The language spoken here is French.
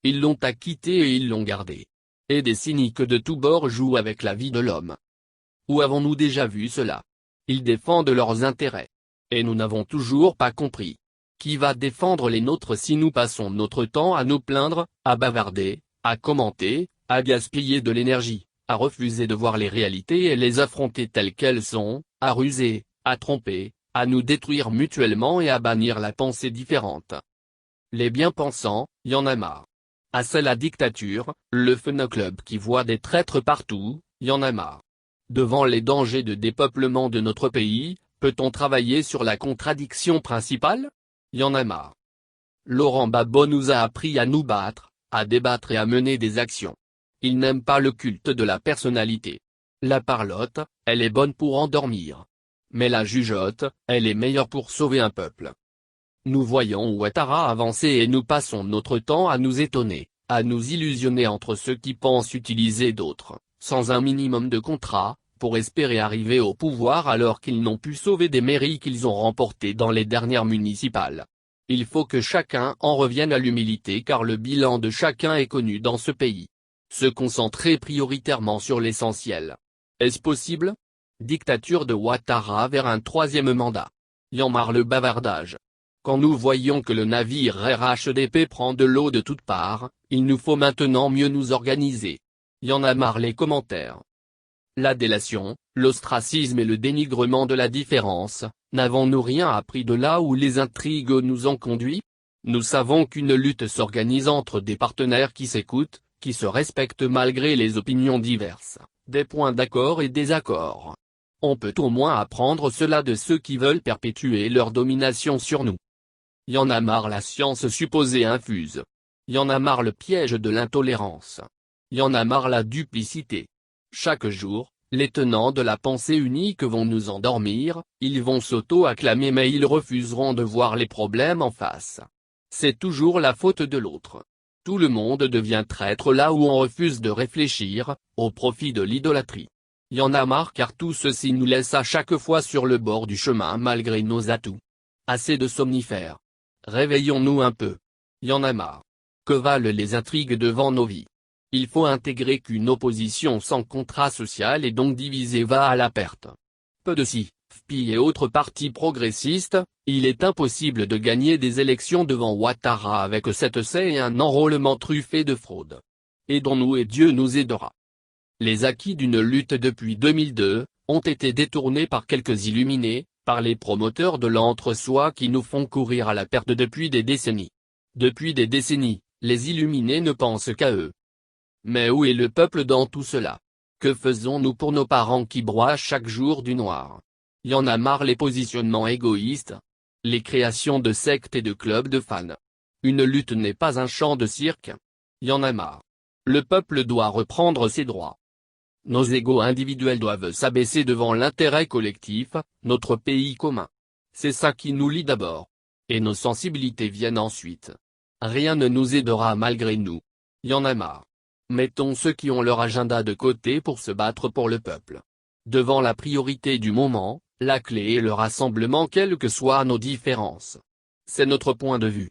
Ils l'ont acquitté et ils l'ont gardé. Et des cyniques de tous bords jouent avec la vie de l'homme. Où avons-nous déjà vu cela? Ils défendent leurs intérêts. Et nous n'avons toujours pas compris. Qui va défendre les nôtres si nous passons notre temps à nous plaindre, à bavarder, à commenter, à gaspiller de l'énergie, à refuser de voir les réalités et les affronter telles qu'elles sont, à ruser, à tromper, à nous détruire mutuellement et à bannir la pensée différente? Les bien-pensants, y en a marre. Assez la dictature, le Fun Club qui voit des traîtres partout, y en a marre. Devant les dangers de dépeuplement de notre pays, peut-on travailler sur la contradiction principale? Y en a marre. Laurent Gbagbo nous a appris à nous battre, à débattre et à mener des actions. Il n'aime pas le culte de la personnalité. La parlotte, elle est bonne pour endormir. Mais la jugeote, elle est meilleure pour sauver un peuple. Nous voyons Ouattara avancer et nous passons notre temps à nous étonner, à nous illusionner entre ceux qui pensent utiliser d'autres, sans un minimum de contrat, pour espérer arriver au pouvoir alors qu'ils n'ont pu sauver des mairies qu'ils ont remportées dans les dernières municipales. Il faut que chacun en revienne à l'humilité car le bilan de chacun est connu dans ce pays. Se concentrer prioritairement sur l'essentiel. Est-ce possible? Dictature de Ouattara vers un troisième mandat. Y en marre le bavardage. Quand nous voyons que le navire RHDP prend de l'eau de toutes parts, il nous faut maintenant mieux nous organiser. Y en a marre les commentaires. La délation, l'ostracisme et le dénigrement de la différence, n'avons-nous rien appris de là où les intrigues nous ont conduits? Nous savons qu'une lutte s'organise entre des partenaires qui s'écoutent, qui se respectent malgré les opinions diverses, des points d'accord et désaccords. On peut au moins apprendre cela de ceux qui veulent perpétuer leur domination sur nous. Y en a marre la science supposée infuse. Y en a marre le piège de l'intolérance. Y en a marre la duplicité. Chaque jour, les tenants de la pensée unique vont nous endormir, ils vont s'auto-acclamer mais ils refuseront de voir les problèmes en face. C'est toujours la faute de l'autre. Tout le monde devient traître là où on refuse de réfléchir, au profit de l'idolâtrie. Y en a marre car tout ceci nous laisse à chaque fois sur le bord du chemin malgré nos atouts. Assez de somnifères. Réveillons-nous un peu. Y en a marre. Que valent les intrigues devant nos vies? Il faut intégrer qu'une opposition sans contrat social et donc divisée va à la perte. Peu de si, FPI et autres partis progressistes, il est impossible de gagner des élections devant Ouattara avec cette C et un enrôlement truffé de fraude. Aidons-nous et Dieu nous aidera. Les acquis d'une lutte depuis 2002, ont été détournés par quelques illuminés, par les promoteurs de l'entre-soi qui nous font courir à la perte depuis des décennies. Depuis des décennies, les illuminés ne pensent qu'à eux. Mais où est le peuple dans tout cela? Que faisons-nous pour nos parents qui broient chaque jour du noir? Y en a marre les positionnements égoïstes. Les créations de sectes et de clubs de fans. Une lutte n'est pas un champ de cirque. Y en a marre. Le peuple doit reprendre ses droits. Nos égos individuels doivent s'abaisser devant l'intérêt collectif, notre pays commun. C'est ça qui nous lie d'abord. Et nos sensibilités viennent ensuite. Rien ne nous aidera malgré nous. Y en a marre. Mettons ceux qui ont leur agenda de côté pour se battre pour le peuple. Devant la priorité du moment, la clé est le rassemblement quelles que soient nos différences. C'est notre point de vue.